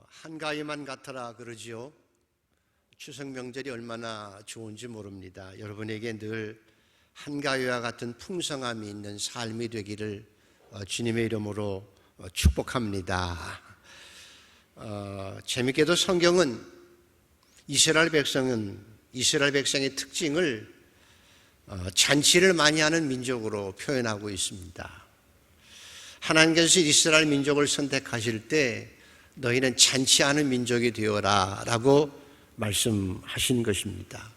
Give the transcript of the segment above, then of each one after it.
한가위만 같아라 그러지요. 추석 명절이 얼마나 좋은지 모릅니다. 여러분에게 늘 한가위와 같은 풍성함이 있는 삶이 되기를 주님의 이름으로 축복합니다. 재밌게도 성경은 이스라엘 백성의 특징을 잔치를 많이 하는 민족으로 표현하고 있습니다. 하나님께서 이스라엘 민족을 선택하실 때 너희는 잔치하는 민족이 되어라 라고 말씀하신 것입니다.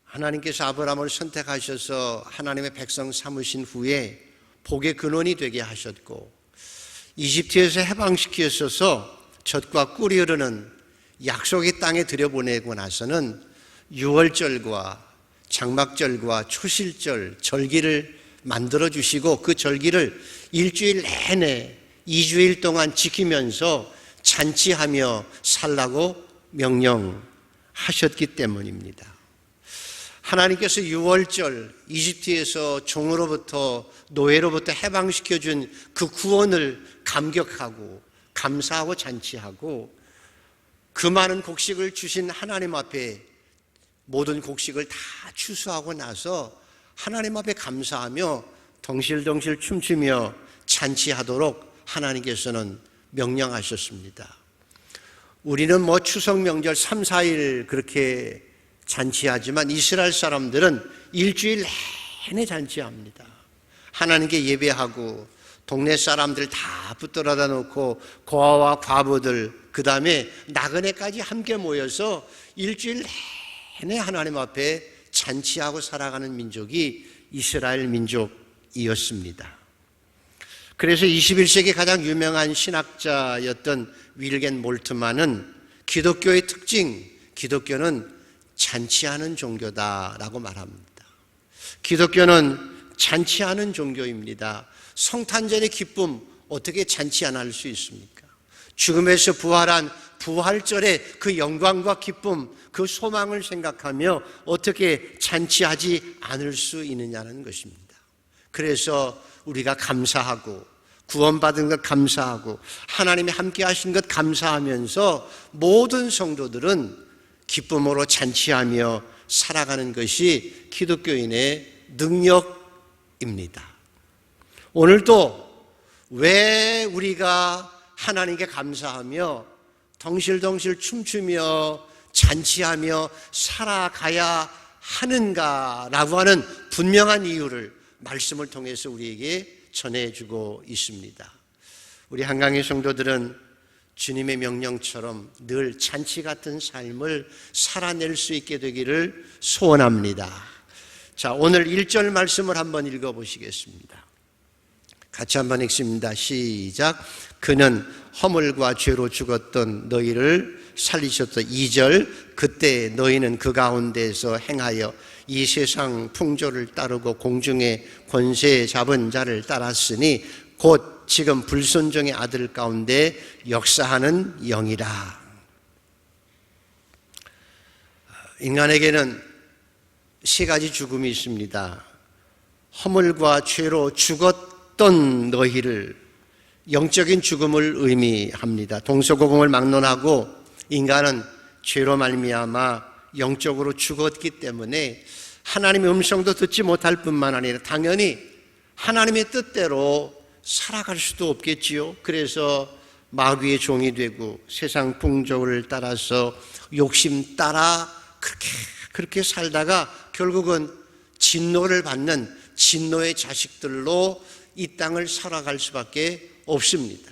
하나님께서 아브라함을 선택하셔서 하나님의 백성 삼으신 후에 복의 근원이 되게 하셨고, 이집트에서 해방시키셔서 젖과 꿀이 흐르는 약속의 땅에 들여보내고 나서는 유월절과 장막절과 초실절, 절기를 만들어주시고 그 절기를 일주일 내내 2주일 동안 지키면서 잔치하며 살라고 명령하셨기 때문입니다. 하나님께서 유월절, 이집트에서 종으로부터 노예로부터 해방시켜준 그 구원을 감격하고 감사하고 잔치하고, 그 많은 곡식을 주신 하나님 앞에 모든 곡식을 다 추수하고 나서 하나님 앞에 감사하며 덩실덩실 춤추며 잔치하도록 하나님께서는 명령하셨습니다. 우리는 추석 명절 3, 4일 그렇게 잔치하지만 이스라엘 사람들은 일주일 내내 잔치합니다. 하나님께 예배하고 동네 사람들 다 붙들어다 놓고 고아와 과부들, 그 다음에 나그네까지 함께 모여서 일주일 내내 하나님 앞에 잔치하고 살아가는 민족이 이스라엘 민족이었습니다. 그래서 21세기 가장 유명한 신학자였던 윌겐 몰트만은 기독교의 특징, 기독교는 잔치하는 종교다라고 말합니다. 기독교는 잔치하는 종교입니다. 성탄절의 기쁨 어떻게 잔치 안 할 수 있습니까? 죽음에서 부활한 부활절의 그 영광과 기쁨, 그 소망을 생각하며 어떻게 잔치하지 않을 수 있느냐는 것입니다. 그래서 우리가 감사하고 구원받은 것 감사하고 하나님이 함께 하신 것 감사하면서 모든 성도들은 기쁨으로 잔치하며 살아가는 것이 기독교인의 능력입니다. 오늘도 왜 우리가 하나님께 감사하며 덩실덩실 춤추며 잔치하며 살아가야 하는가라고 하는 분명한 이유를 말씀을 통해서 우리에게 전해주고 있습니다. 우리 한강의 성도들은 주님의 명령처럼 늘 잔치 같은 삶을 살아낼 수 있게 되기를 소원합니다. 자, 오늘 1절 말씀을 한번 읽어보시겠습니다. 같이 한번 읽습니다. 시작. 그는 허물과 죄로 죽었던 너희를 살리셨다. 2절. 그때 너희는 그 가운데서 행하여 이 세상 풍조를 따르고 공중의 권세 잡은 자를 따랐으니 곧 지금 불순종의 아들 가운데 역사하는 영이라. 인간에게는 세 가지 죽음이 있습니다. 허물과 죄로 죽었던 너희를, 영적인 죽음을 의미합니다. 동서고금을 막론하고 인간은 죄로 말미암아 영적으로 죽었기 때문에 하나님의 음성도 듣지 못할 뿐만 아니라 당연히 하나님의 뜻대로 살아갈 수도 없겠지요. 그래서 마귀의 종이 되고 세상 풍조를 따라서 욕심 따라 그렇게 살다가 결국은 진노를 받는 진노의 자식들로 이 땅을 살아갈 수밖에 없습니다.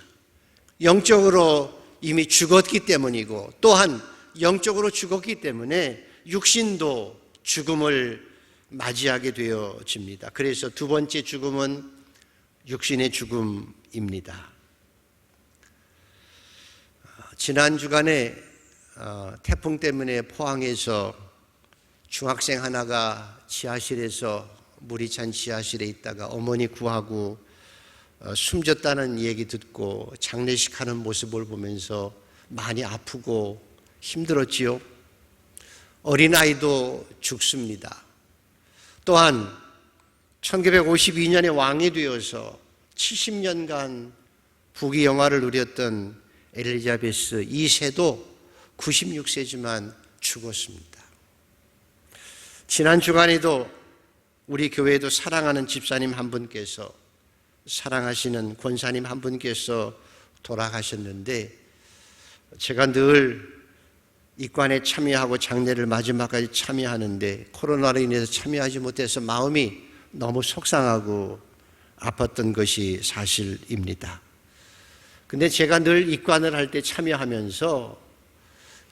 영적으로 이미 죽었기 때문이고, 또한 영적으로 죽었기 때문에 육신도 죽음을 맞이하게 되어집니다. 그래서 두 번째 죽음은 육신의 죽음입니다. 지난 주간에 태풍 때문에 포항에서 중학생 하나가 지하실에서 물이 찬 지하실에 있다가 어머니 구하고 숨졌다는 얘기 듣고 장례식하는 모습을 보면서 많이 아프고 힘들었지요. 어린아이도 죽습니다. 또한 1952년에 왕이 되어서 70년간 부귀영화를 누렸던 엘리자베스 2세도 96세지만 죽었습니다. 지난 주간에도 우리 교회에도 사랑하는 집사님 한 분께서, 사랑하시는 권사님 한 분께서 돌아가셨는데, 제가 늘 입관에 참여하고 장례를 마지막까지 참여하는데 코로나로 인해서 참여하지 못해서 마음이 너무 속상하고 아팠던 것이 사실입니다. 근데 제가 늘 입관을 할 때 참여하면서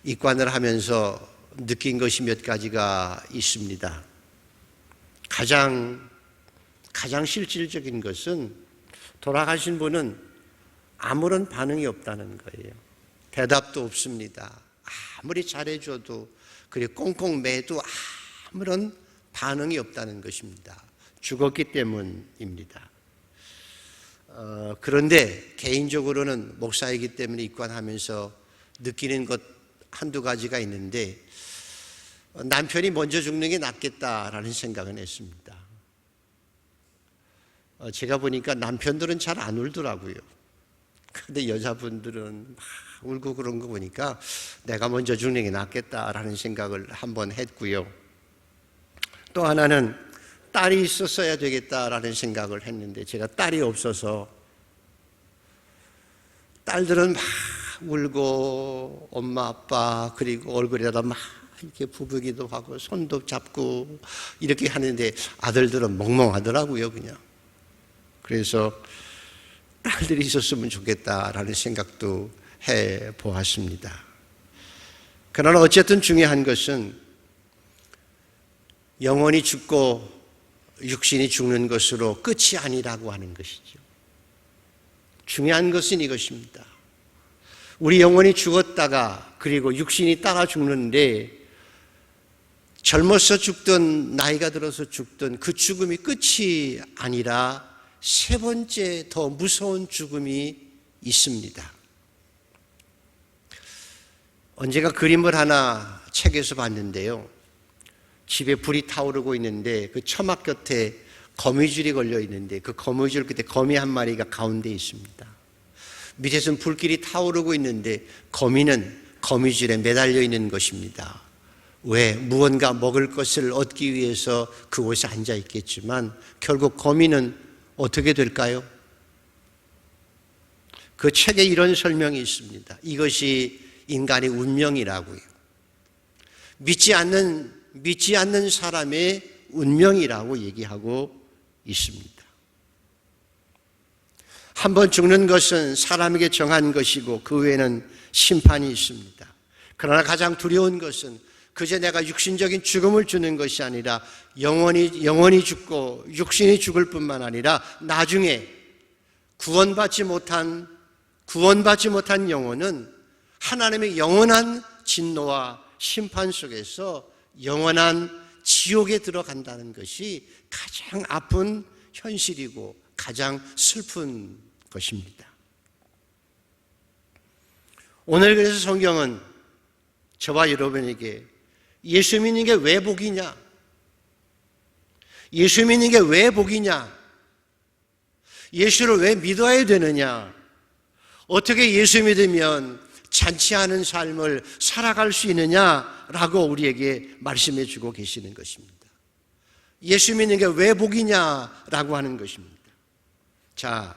입관을 하면서 느낀 것이 몇 가지가 있습니다. 가장 실질적인 것은 돌아가신 분은 아무런 반응이 없다는 거예요. 대답도 없습니다. 아무리 잘해줘도, 그리고 꽁꽁 매도 아무런 반응이 없다는 것입니다. 죽었기 때문입니다. 그런데 개인적으로는 목사이기 때문에 입관하면서 느끼는 것 한두 가지가 있는데, 남편이 먼저 죽는 게 낫겠다라는 생각은 했습니다. 제가 보니까 남편들은 잘 안 울더라고요. 그런데 여자분들은 막 울고 그런 거 보니까 내가 먼저 죽는 게 낫겠다라는 생각을 한번 했고요. 또 하나는 딸이 있었어야 되겠다라는 생각을 했는데, 제가 딸이 없어서 딸들은 막 울고 엄마 아빠 그리고 얼굴에다 막 이렇게 부부기도 하고 손도 잡고 이렇게 하는데 아들들은 멍멍하더라고요, 그냥. 그래서 딸들이 있었으면 좋겠다라는 생각도 해 보았습니다. 그러나 어쨌든 중요한 것은 영혼이 죽고 육신이 죽는 것으로 끝이 아니라고 하는 것이죠. 중요한 것은 이것입니다. 우리 영혼이 죽었다가 그리고 육신이 따라 죽는데, 젊어서 죽든 나이가 들어서 죽든 그 죽음이 끝이 아니라 세 번째 더 무서운 죽음이 있습니다. 언젠가 그림을 하나 책에서 봤는데요. 집에 불이 타오르고 있는데 그 처막 곁에 거미줄이 걸려 있는데 그 거미줄 끝에 거미 한 마리가 가운데 있습니다. 밑에서는 불길이 타오르고 있는데 거미는 거미줄에 매달려 있는 것입니다. 왜? 무언가 먹을 것을 얻기 위해서 그곳에 앉아 있겠지만 결국 거미는 어떻게 될까요? 그 책에 이런 설명이 있습니다. 이것이 인간의 운명이라고요. 믿지 않는 사람의 운명이라고 얘기하고 있습니다. 한번 죽는 것은 사람에게 정한 것이고 그 외에는 심판이 있습니다. 그러나 가장 두려운 것은 그저 내가 육신적인 죽음을 주는 것이 아니라 영원히 죽고 육신이 죽을 뿐만 아니라 나중에 구원받지 못한 영혼은 하나님의 영원한 진노와 심판 속에서 영원한 지옥에 들어간다는 것이 가장 아픈 현실이고 가장 슬픈 것입니다. 오늘 그래서 성경은 저와 여러분에게 예수 믿는 게 왜 복이냐? 예수 믿는 게 왜 복이냐? 예수를 왜 믿어야 되느냐? 어떻게 예수 믿으면 잔치하는 삶을 살아갈 수 있느냐라고 우리에게 말씀해 주고 계시는 것입니다. 예수 믿는 게 왜 복이냐라고 하는 것입니다. 자,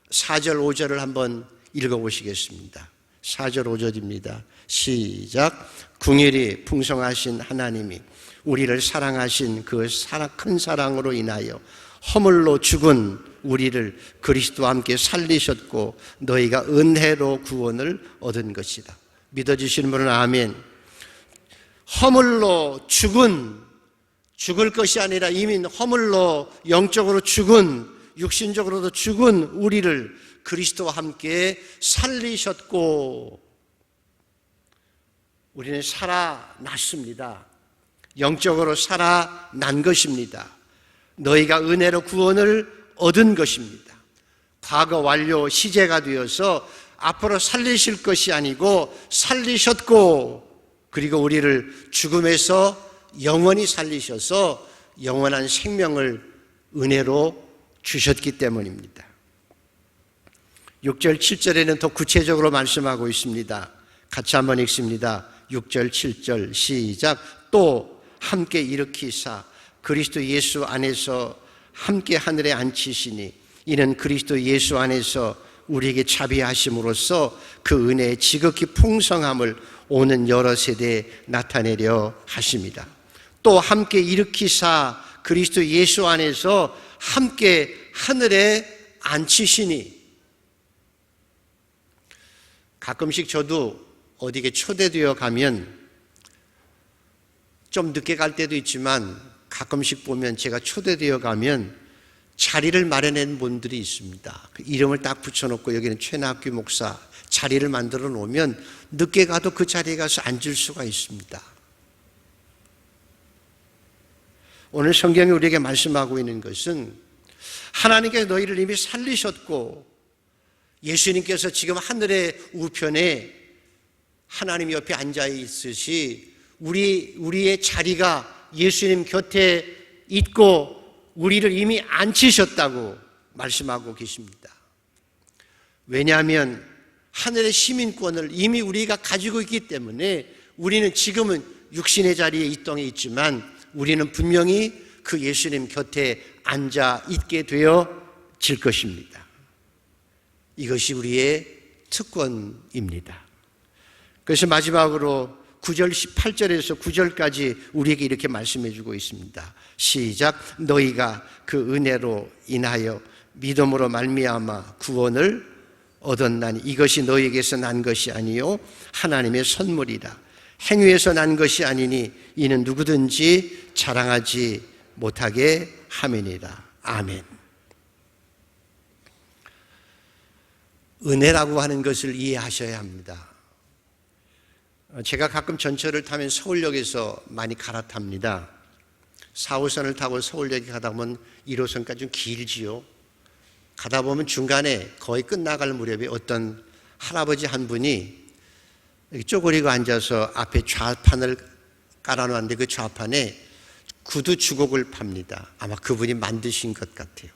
4절 5절을 한번 읽어보시겠습니다. 4절 5절입니다. 시작. 궁일이 풍성하신 하나님이 우리를 사랑하신 그 큰 사랑으로 인하여 허물로 죽은 우리를 그리스도와 함께 살리셨고 너희가 은혜로 구원을 얻은 것이다. 믿어주시는 분은 아멘. 허물로 죽을 것이 아니라 이미 허물로 영적으로 죽은, 육신적으로도 죽은 우리를 그리스도와 함께 살리셨고 우리는 살아났습니다. 영적으로 살아난 것입니다. 너희가 은혜로 구원을 얻은 것입니다. 과거 완료 시제가 되어서 앞으로 살리실 것이 아니고 살리셨고 그리고 우리를 죽음에서 영원히 살리셔서 영원한 생명을 은혜로 주셨기 때문입니다. 6절, 7절에는 더 구체적으로 말씀하고 있습니다. 같이 한번 읽습니다. 6절, 7절 시작. 또 함께 일으키사 그리스도 예수 안에서 함께 하늘에 앉히시니 이는 그리스도 예수 안에서 우리에게 자비하심으로써 그 은혜의 지극히 풍성함을 오는 여러 세대에 나타내려 하십니다. 또 함께 일으키사 그리스도 예수 안에서 함께 하늘에 앉히시니. 가끔씩 저도 어디에 초대되어 가면 좀 늦게 갈 때도 있지만 가끔씩 보면 제가 초대되어 가면 자리를 마련한 분들이 있습니다. 그 이름을 딱 붙여놓고 여기는 최낙규 목사 자리를 만들어 놓으면 늦게 가도 그 자리에 가서 앉을 수가 있습니다. 오늘 성경이 우리에게 말씀하고 있는 것은 하나님께서 너희를 이미 살리셨고 예수님께서 지금 하늘의 우편에 하나님 옆에 앉아 있으시 우리의 자리가 예수님 곁에 있고 우리를 이미 앉히셨다고 말씀하고 계십니다. 왜냐하면 하늘의 시민권을 이미 우리가 가지고 있기 때문에 우리는 지금은 육신의 자리에 이 땅에 있지만 우리는 분명히 그 예수님 곁에 앉아 있게 되어질 것입니다. 이것이 우리의 특권입니다. 그래서 마지막으로 9절 18절에서 9절까지 우리에게 이렇게 말씀해 주고 있습니다. 시작. 너희가 그 은혜로 인하여 믿음으로 말미암아 구원을 얻었나니 이것이 너희에게서 난 것이 아니요 하나님의 선물이라. 행위에서 난 것이 아니니 이는 누구든지 자랑하지 못하게 함이니라. 아멘. 은혜라고 하는 것을 이해하셔야 합니다. 제가 가끔 전철을 타면 서울역에서 많이 갈아탑니다. 4호선을 타고 서울역에 가다 보면 1호선까지 좀 길지요. 가다 보면 중간에 거의 끝나갈 무렵에 어떤 할아버지 한 분이 쪼그리고 앉아서 앞에 좌판을 깔아놓았는데 그 좌판에 구두 주걱을 팝니다. 아마 그분이 만드신 것 같아요.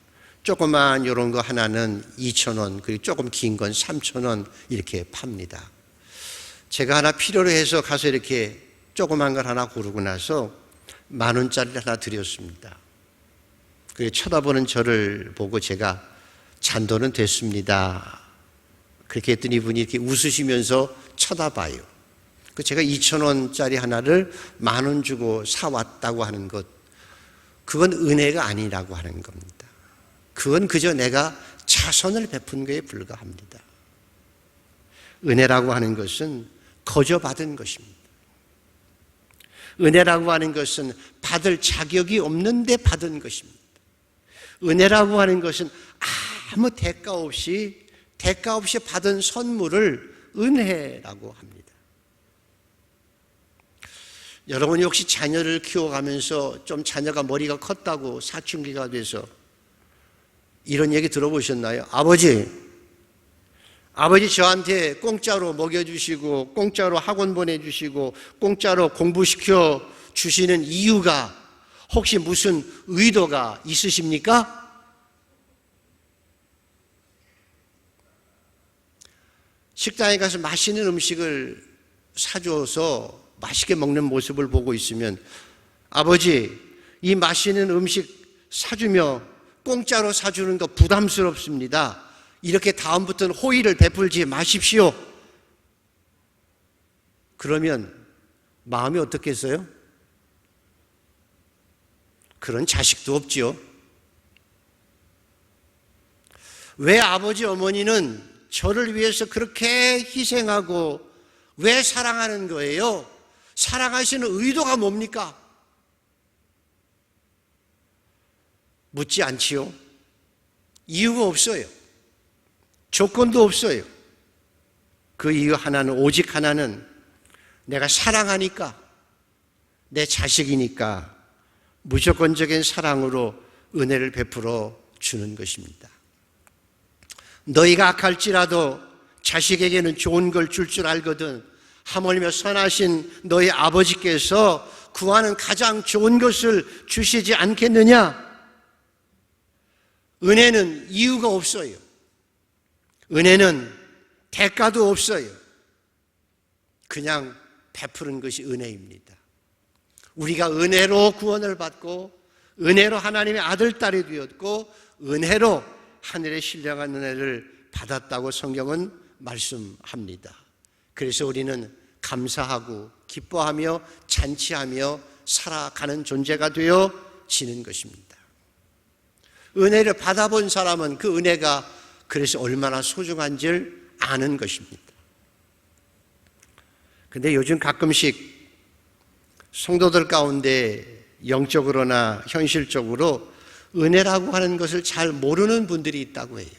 조그만 이런 거 하나는 2,000원, 그리고 조금 긴 건 3,000원 이렇게 팝니다. 제가 하나 필요로 해서 가서 이렇게 조그만 걸 하나 고르고 나서 10,000원짜리를 하나 드렸습니다. 그리고 쳐다보는 저를 보고 제가 잔돈은 됐습니다. 그렇게 했더니 이분이 이렇게 웃으시면서 쳐다봐요. 제가 2,000원짜리 하나를 10,000원 주고 사왔다고 하는 것, 그건 은혜가 아니라고 하는 겁니다. 그건 그저 내가 자선을 베푼 것에 불과합니다. 은혜라고 하는 것은 거저 받은 것입니다. 은혜라고 하는 것은 받을 자격이 없는데 받은 것입니다. 은혜라고 하는 것은 아무 대가 없이 받은 선물을 은혜라고 합니다. 여러분이 혹시 자녀를 키워가면서 좀 자녀가 머리가 컸다고 사춘기가 돼서 이런 얘기 들어보셨나요? 아버지 저한테 공짜로 먹여주시고 공짜로 학원 보내주시고 공짜로 공부시켜 주시는 이유가 혹시 무슨 의도가 있으십니까? 식당에 가서 맛있는 음식을 사줘서 맛있게 먹는 모습을 보고 있으면 아버지 이 맛있는 음식 사주며 공짜로 사주는 거 부담스럽습니다. 이렇게 다음부터는 호의를 베풀지 마십시오. 그러면 마음이 어떻겠어요? 그런 자식도 없지요. 왜 아버지 어머니는 저를 위해서 그렇게 희생하고 왜 사랑하는 거예요? 사랑하시는 의도가 뭡니까? 묻지 않지요. 이유가 없어요. 조건도 없어요. 그 이유 하나는, 오직 하나는 내가 사랑하니까, 내 자식이니까 무조건적인 사랑으로 은혜를 베풀어 주는 것입니다. 너희가 악할지라도 자식에게는 좋은 걸 줄 줄 알거든 하물며 선하신 너희 아버지께서 구하는 가장 좋은 것을 주시지 않겠느냐? 은혜는 이유가 없어요. 은혜는 대가도 없어요. 그냥 베푸는 것이 은혜입니다. 우리가 은혜로 구원을 받고 은혜로 하나님의 아들, 딸이 되었고 은혜로 하늘의 신령한 은혜를 받았다고 성경은 말씀합니다. 그래서 우리는 감사하고 기뻐하며 잔치하며 살아가는 존재가 되어지는 것입니다. 은혜를 받아본 사람은 그 은혜가 그래서 얼마나 소중한지를 아는 것입니다. 그런데 요즘 가끔씩 성도들 가운데 영적으로나 현실적으로 은혜라고 하는 것을 잘 모르는 분들이 있다고 해요.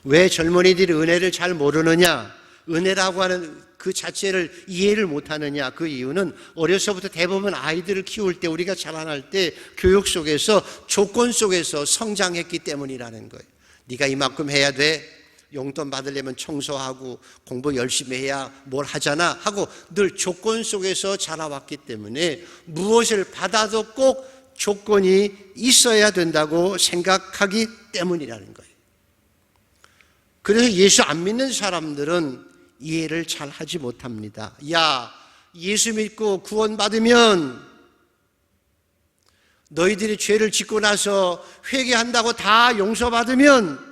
왜 젊은이들이 은혜를 잘 모르느냐? 은혜라고 하는 그 자체를 이해를 못하느냐? 그 이유는 어려서부터 대부분 아이들을 키울 때, 우리가 자라날 때 교육 속에서, 조건 속에서 성장했기 때문이라는 거예요. 네가 이만큼 해야 돼, 용돈 받으려면 청소하고 공부 열심히 해야 뭘 하잖아 하고 늘 조건 속에서 자라왔기 때문에 무엇을 받아도 꼭 조건이 있어야 된다고 생각하기 때문이라는 거예요. 그래서 예수 안 믿는 사람들은 이해를 잘 하지 못합니다. 야, 예수 믿고 구원받으면 너희들이 죄를 짓고 나서 회개한다고 다 용서받으면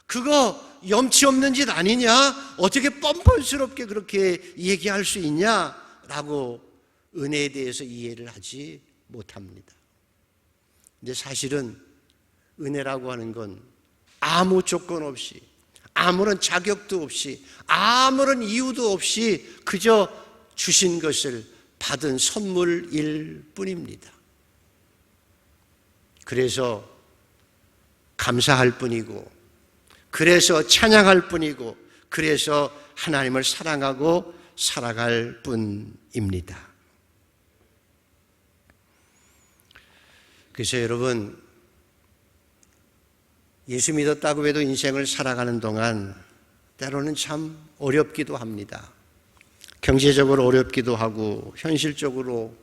그거 염치 없는 짓 아니냐? 어떻게 뻔뻔스럽게 그렇게 얘기할 수 있냐? 라고 은혜에 대해서 이해를 하지 못합니다. 근데 사실은 은혜라고 하는 건 아무 조건 없이, 아무런 자격도 없이, 아무런 이유도 없이 그저 주신 것을 받은 선물일 뿐입니다. 그래서 감사할 뿐이고, 그래서 찬양할 뿐이고, 그래서 하나님을 사랑하고 살아갈 뿐입니다. 그래서 여러분, 예수 믿었다고 해도 인생을 살아가는 동안 때로는 참 어렵기도 합니다. 경제적으로 어렵기도 하고 현실적으로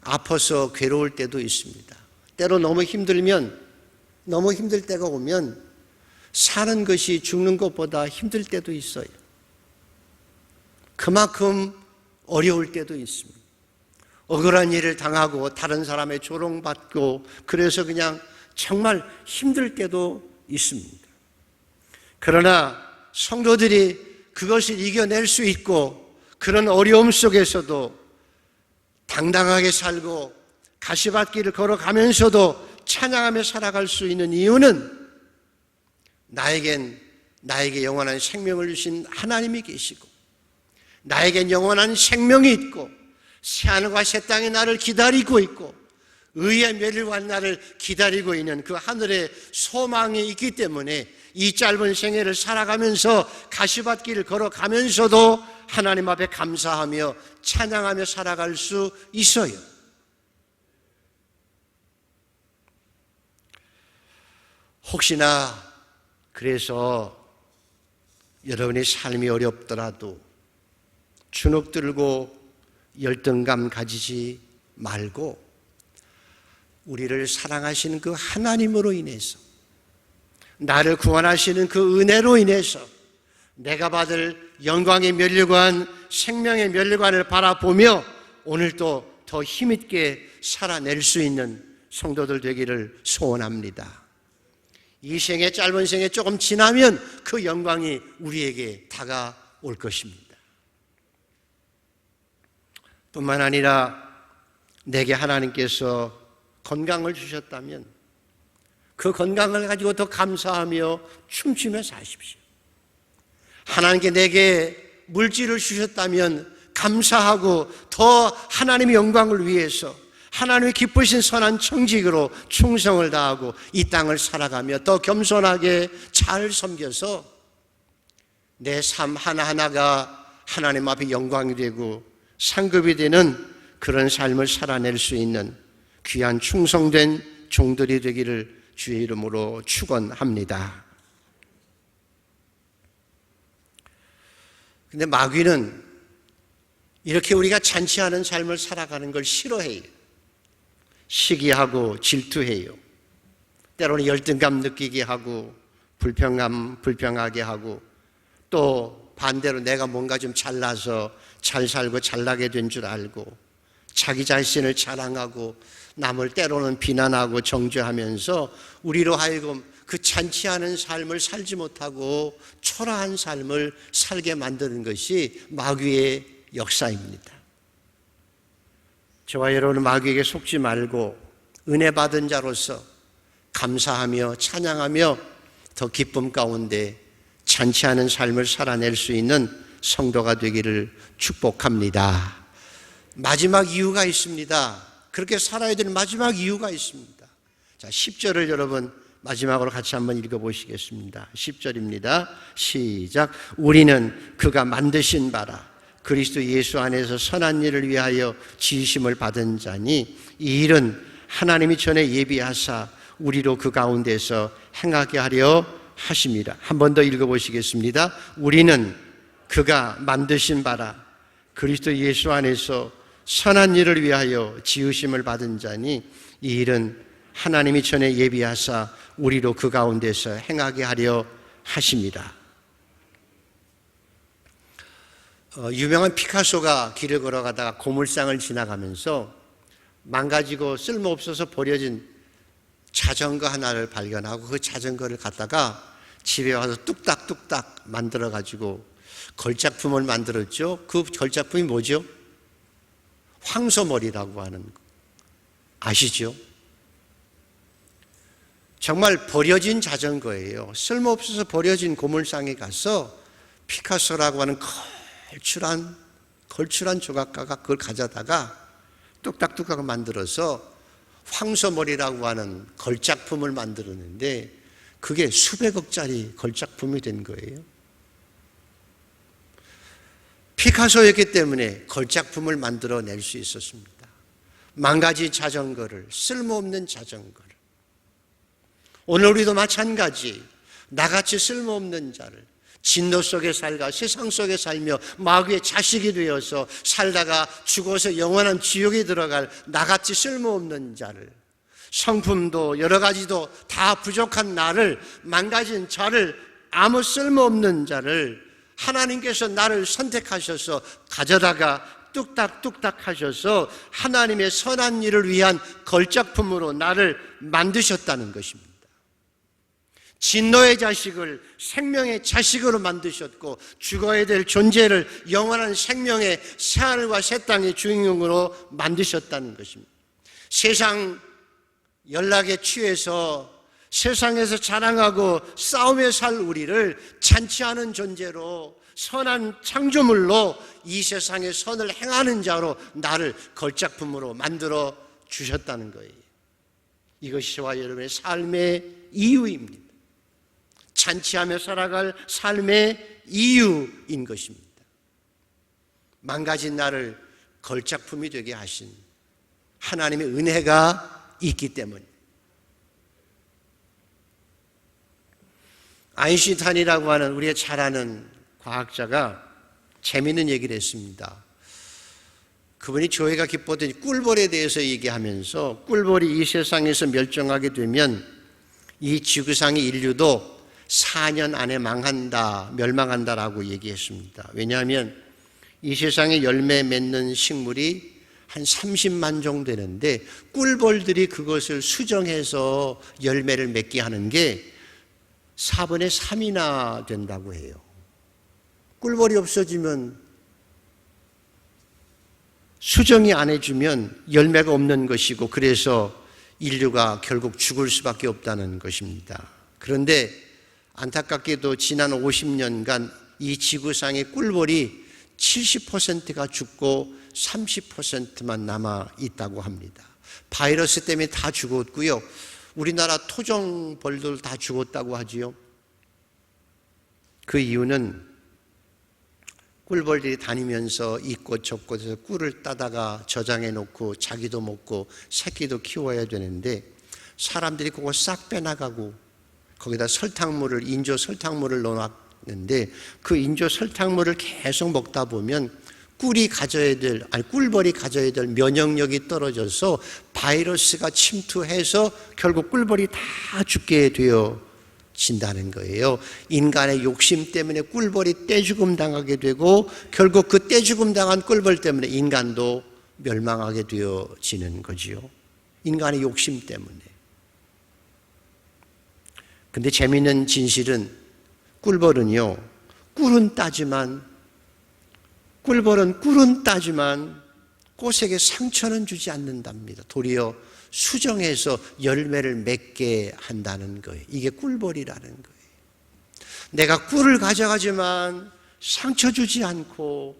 아파서 괴로울 때도 있습니다. 때로 너무 힘들면, 너무 힘들 때가 오면 사는 것이 죽는 것보다 힘들 때도 있어요. 그만큼 어려울 때도 있습니다. 억울한 일을 당하고 다른 사람의 조롱받고 그래서 그냥 정말 힘들 때도 있습니다. 그러나 성도들이 그것을 이겨낼 수 있고 그런 어려움 속에서도 당당하게 살고 가시밭길을 걸어가면서도 찬양하며 살아갈 수 있는 이유는 나에게 영원한 생명을 주신 하나님이 계시고 나에겐 영원한 생명이 있고 새하늘과 새 땅이 나를 기다리고 있고 의의 멸류관 나를 기다리고 있는 그 하늘의 소망이 있기 때문에 이 짧은 생애를 살아가면서 가시밭길을 걸어가면서도 하나님 앞에 감사하며 찬양하며 살아갈 수 있어요. 혹시나 그래서 여러분의 삶이 어렵더라도 주눅 들고 열등감 가지지 말고 우리를 사랑하시는 그 하나님으로 인해서, 나를 구원하시는 그 은혜로 인해서 내가 받을 영광의 면류관, 생명의 면류관을 바라보며 오늘도 더 힘있게 살아낼 수 있는 성도들 되기를 소원합니다. 이 생애, 짧은 생애 조금 지나면 그 영광이 우리에게 다가올 것입니다. 뿐만 아니라 내게 하나님께서 건강을 주셨다면 그 건강을 가지고 더 감사하며 춤추며 사십시오. 하나님께 내게 물질을 주셨다면 감사하고 더 하나님의 영광을 위해서 하나님의 기쁘신 선한 청직으로 충성을 다하고 이 땅을 살아가며 더 겸손하게 잘 섬겨서 내 삶 하나하나가 하나님 앞에 영광이 되고 상급이 되는 그런 삶을 살아낼 수 있는 귀한 충성된 종들이 되기를 주의 이름으로 축원합니다. 근데 마귀는 이렇게 우리가 잔치하는 삶을 살아가는 걸 싫어해요. 시기하고 질투해요. 때로는 열등감 느끼게 하고 불평하게 하고, 또 반대로 내가 뭔가 좀 잘나서 잘 살고 잘나게 된 줄 알고 자기 자신을 자랑하고 남을 때로는 비난하고 정죄하면서 우리로 하여금 그 잔치 않은 삶을 살지 못하고 초라한 삶을 살게 만드는 것이 마귀의 역사입니다. 저와 여러분은 마귀에게 속지 말고 은혜 받은 자로서 감사하며 찬양하며 더 기쁨 가운데 잔치하는 삶을 살아낼 수 있는 성도가 되기를 축복합니다. 마지막 이유가 있습니다. 그렇게 살아야 되는 마지막 이유가 있습니다. 자, 10절을 여러분 마지막으로 같이 한번 읽어보시겠습니다. 10절입니다. 시작. 우리는 그가 만드신 바라 그리스도 예수 안에서 선한 일을 위하여 지으심을 받은 자니 이 일은 하나님이 전에 예비하사 우리로 그 가운데서 행하게 하려 하심이라. 한 번 더 읽어보시겠습니다. 우리는 그가 만드신 바라 그리스도 예수 안에서 선한 일을 위하여 지으심을 받은 자니 이 일은 하나님이 전에 예비하사 우리로 그 가운데서 행하게 하려 하심이라. 유명한 피카소가 길을 걸어가다가 고물상을 지나가면서 망가지고 쓸모없어서 버려진 자전거 하나를 발견하고 그 자전거를 갖다가 집에 와서 뚝딱뚝딱 만들어가지고 걸작품을 만들었죠. 그 걸작품이 뭐죠? 황소머리라고 하는 거 아시죠? 정말 버려진 자전거예요. 쓸모없어서 버려진 고물상에 가서 피카소라고 하는 걸출한 조각가가 그걸 가져다가 뚝딱뚝딱 만들어서 황소머리라고 하는 걸작품을 만들었는데 그게 수백억짜리 걸작품이 된 거예요. 피카소였기 때문에 걸작품을 만들어낼 수 있었습니다. 망가진 자전거를, 쓸모없는 자전거를. 오늘 우리도 마찬가지 나같이 쓸모없는 자를 진노 속에 살가 세상 속에 살며 마귀의 자식이 되어서 살다가 죽어서 영원한 지옥에 들어갈 나같이 쓸모없는 자를, 성품도 여러 가지도 다 부족한 나를, 망가진 자를, 아무 쓸모없는 자를 하나님께서 나를 선택하셔서 가져다가 뚝딱뚝딱 하셔서 하나님의 선한 일을 위한 걸작품으로 나를 만드셨다는 것입니다. 진노의 자식을 생명의 자식으로 만드셨고 죽어야 될 존재를 영원한 생명의 새하늘과 새 땅의 주인공으로 만드셨다는 것입니다. 세상 연락에 취해서 세상에서 자랑하고 싸우며 살 우리를 잔치하는 존재로 선한 창조물로 이 세상의 선을 행하는 자로 나를 걸작품으로 만들어 주셨다는 거예요. 이것이 저와 여러분의 삶의 이유입니다. 잔치하며 살아갈 삶의 이유인 것입니다. 망가진 나를 걸작품이 되게 하신 하나님의 은혜가 있기 때문입니다. 아인슈타인이라고 하는 우리가 잘 아는 과학자가 재미있는 얘기를 했습니다. 그분이 조회가 기뻤더니 꿀벌에 대해서 얘기하면서 꿀벌이 이 세상에서 멸종하게 되면 이 지구상의 인류도 4년 안에 멸망한다라고 얘기했습니다. 왜냐하면 이 세상에 열매 맺는 식물이 한 30만 정도 되는데 꿀벌들이 그것을 수정해서 열매를 맺게 하는 게 4분의 3이나 된다고 해요. 꿀벌이 없어지면, 수정이 안 해주면 열매가 없는 것이고 그래서 인류가 결국 죽을 수밖에 없다는 것입니다. 그런데 안타깝게도 지난 50년간 이 지구상의 꿀벌이 70%가 죽고 30%만 남아 있다고 합니다. 바이러스 때문에 다 죽었고요. 우리나라 토종벌들 다 죽었다고 하지요. 그 이유는 꿀벌들이 다니면서 이 꽃 저 꽃에서 꿀을 따다가 저장해 놓고 자기도 먹고 새끼도 키워야 되는데 사람들이 그거 싹 빼나가고 거기다 인조 설탕물을 넣어놨는데 그 인조 설탕물을 계속 먹다 보면 꿀벌이 가져야 될 면역력이 떨어져서 바이러스가 침투해서 결국 꿀벌이 다 죽게 되어 진다는 거예요. 인간의 욕심 때문에 꿀벌이 떼죽음 당하게 되고 결국 그 떼죽음 당한 꿀벌 때문에 인간도 멸망하게 되어지는 거지요. 인간의 욕심 때문에. 근데 재미있는 진실은 꿀벌은 꿀은 따지만 꽃에게 상처는 주지 않는답니다. 도리어 수정해서 열매를 맺게 한다는 거예요. 이게 꿀벌이라는 거예요. 내가 꿀을 가져가지만 상처 주지 않고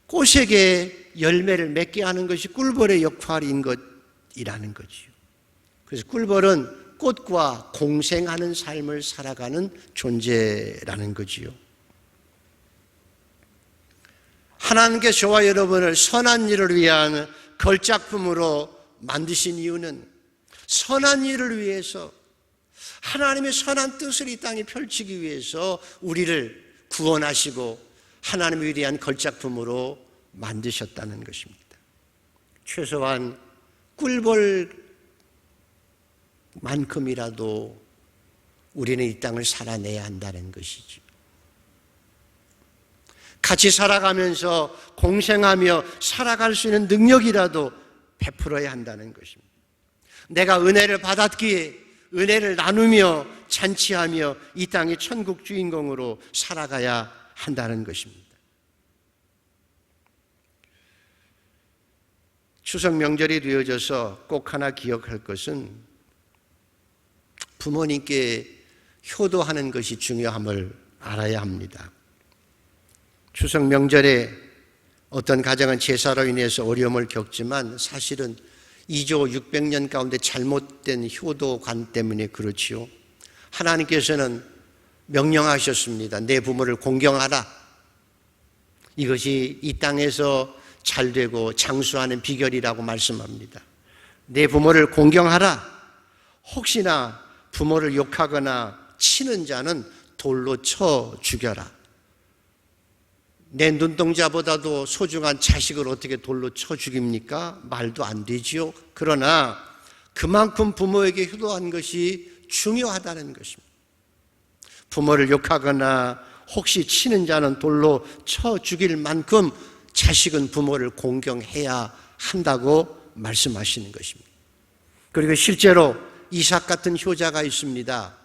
꽃에게 열매를 맺게 하는 것이 꿀벌의 역할인 것이라는 거지요. 그래서 꿀벌은 꽃과 공생하는 삶을 살아가는 존재라는 거지요. 하나님께서 저와 여러분을 선한 일을 위한 걸작품으로 만드신 이유는 선한 일을 위해서, 하나님의 선한 뜻을 이 땅에 펼치기 위해서 우리를 구원하시고 하나님을 위한 걸작품으로 만드셨다는 것입니다. 최소한 꿀벌만큼이라도 우리는 이 땅을 살아내야 한다는 것이죠. 같이 살아가면서 공생하며 살아갈 수 있는 능력이라도 베풀어야 한다는 것입니다. 내가 은혜를 받았기에 은혜를 나누며 잔치하며 이 땅의 천국 주인공으로 살아가야 한다는 것입니다. 추석 명절이 되어져서 꼭 하나 기억할 것은 부모님께 효도하는 것이 중요함을 알아야 합니다. 추석 명절에 어떤 가정은 제사로 인해서 어려움을 겪지만 사실은 2조 600년 가운데 잘못된 효도관 때문에 그렇지요. 하나님께서는 명령하셨습니다. 내 부모를 공경하라. 이것이 이 땅에서 잘되고 장수하는 비결이라고 말씀합니다. 내 부모를 공경하라. 혹시나 부모를 욕하거나 치는 자는 돌로 쳐 죽여라. 내 눈동자보다도 소중한 자식을 어떻게 돌로 쳐 죽입니까? 말도 안 되지요. 그러나 그만큼 부모에게 효도한 것이 중요하다는 것입니다. 부모를 욕하거나 혹시 치는 자는 돌로 쳐 죽일 만큼 자식은 부모를 공경해야 한다고 말씀하시는 것입니다. 그리고 실제로 이삭 같은 효자가 있습니다.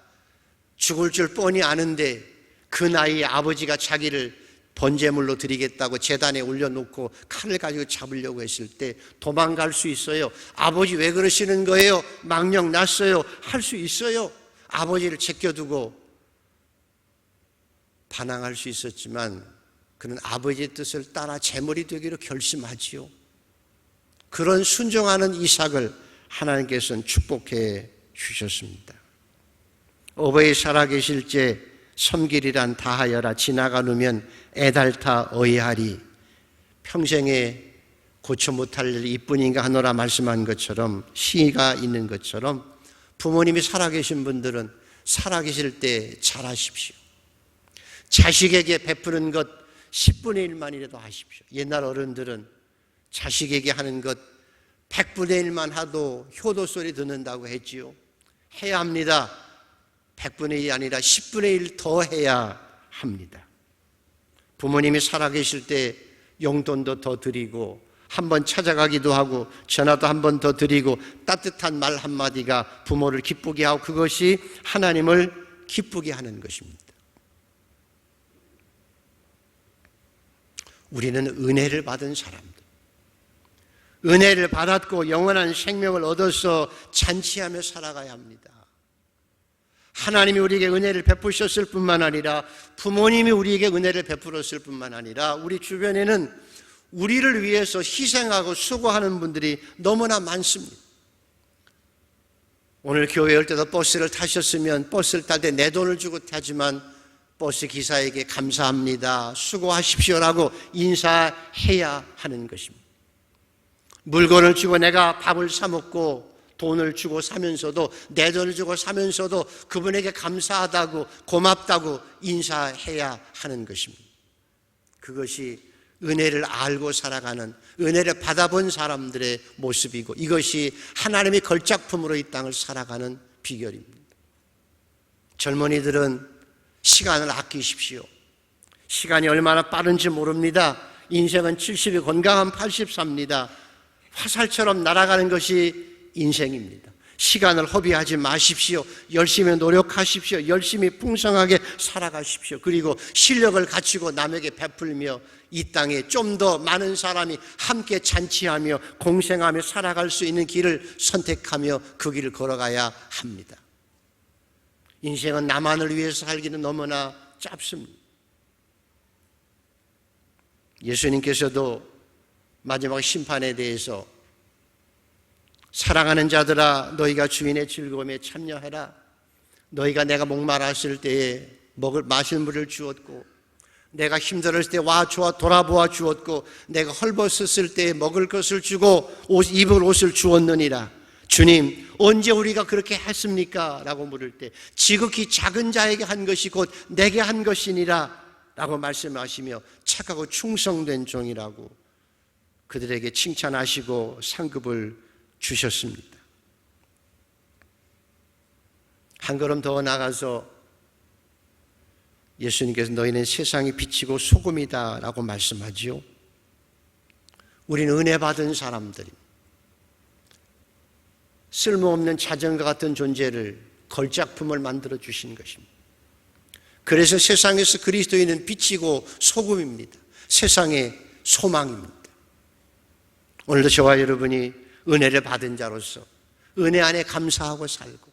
죽을 줄 뻔히 아는데 그 나이에 아버지가 자기를 번제물로 드리겠다고 제단에 올려놓고 칼을 가지고 잡으려고 했을 때 도망갈 수 있어요. 아버지 왜 그러시는 거예요? 망령 났어요. 할 수 있어요. 아버지를 제껴두고 반항할 수 있었지만 그는 아버지의 뜻을 따라 제물이 되기로 결심하지요. 그런 순종하는 이삭을 하나님께서는 축복해 주셨습니다. 어버이 살아계실 때 섬기리란 다하여라. 지나가 누면 애달타 어이하리. 평생에 고쳐 못할 일 이뿐인가 하노라 말씀한 것처럼, 시가 있는 것처럼 부모님이 살아계신 분들은 살아계실 때 잘하십시오. 자식에게 베푸는 것 10분의 1만이라도 하십시오. 옛날 어른들은 자식에게 하는 것 100분의 1만 하도 효도 소리 듣는다고 했지요. 해야 합니다. 100분의 1이 아니라 10분의 1 더 해야 합니다. 부모님이 살아계실 때 용돈도 더 드리고 한번 찾아가기도 하고 전화도 한 번 더 드리고 따뜻한 말 한마디가 부모를 기쁘게 하고 그것이 하나님을 기쁘게 하는 것입니다. 우리는 은혜를 받은 사람들, 은혜를 받았고 영원한 생명을 얻어서 잔치하며 살아가야 합니다. 하나님이 우리에게 은혜를 베푸셨을 뿐만 아니라 부모님이 우리에게 은혜를 베풀었을 뿐만 아니라 우리 주변에는 우리를 위해서 희생하고 수고하는 분들이 너무나 많습니다. 오늘 교회 올 때도 버스를 타셨으면 버스를 탈 때 내 돈을 주고 타지만 버스 기사에게 감사합니다, 수고하십시오라고 인사해야 하는 것입니다. 물건을 주고 내가 밥을 사 먹고 돈을 주고 사면서도, 내 돈을 주고 사면서도 그분에게 감사하다고 고맙다고 인사해야 하는 것입니다. 그것이 은혜를 알고 살아가는, 은혜를 받아본 사람들의 모습이고 이것이 하나님의 걸작품으로 이 땅을 살아가는 비결입니다. 젊은이들은 시간을 아끼십시오. 시간이 얼마나 빠른지 모릅니다. 인생은 70이 건강한 84입니다. 화살처럼 날아가는 것이 인생입니다. 시간을 허비하지 마십시오. 열심히 노력하십시오. 열심히 풍성하게 살아가십시오. 그리고 실력을 갖추고 남에게 베풀며 이 땅에 좀 더 많은 사람이 함께 잔치하며 공생하며 살아갈 수 있는 길을 선택하며 그 길을 걸어가야 합니다. 인생은 나만을 위해서 살기는 너무나 짧습니다. 예수님께서도 마지막 심판에 대해서 사랑하는 자들아 너희가 주인의 즐거움에 참여하라. 너희가 내가 목말랐을 때에 마실 물을 주었고 내가 힘들었을 때 돌아보아 주었고 내가 헐벗었을 때에 먹을 것을 주고 입을 옷을 주었느니라. 주님 언제 우리가 그렇게 했습니까? 라고 물을 때 지극히 작은 자에게 한 것이 곧 내게 한 것이니라 라고 말씀하시며 착하고 충성된 종이라고 그들에게 칭찬하시고 상급을 주셨습니다. 한 걸음 더 나가서 예수님께서 너희는 세상이 빛이고 소금이다 라고 말씀하지요. 우리는 은혜 받은 사람들입니다. 쓸모없는 자전거 같은 존재를 걸작품을 만들어 주신 것입니다. 그래서 세상에서 그리스도인은 빛이고 소금입니다. 세상의 소망입니다. 오늘도 저와 여러분이 은혜를 받은 자로서 은혜 안에 감사하고 살고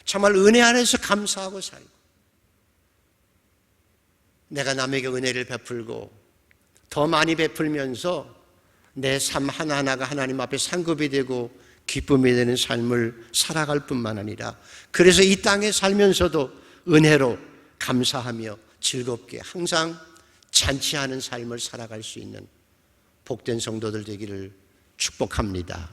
정말 은혜 안에서 감사하고 살고 내가 남에게 은혜를 베풀고 더 많이 베풀면서 내 삶 하나하나가 하나님 앞에 상급이 되고 기쁨이 되는 삶을 살아갈 뿐만 아니라 그래서 이 땅에 살면서도 은혜로 감사하며 즐겁게 항상 잔치하는 삶을 살아갈 수 있는 복된 성도들 되기를 축복합니다.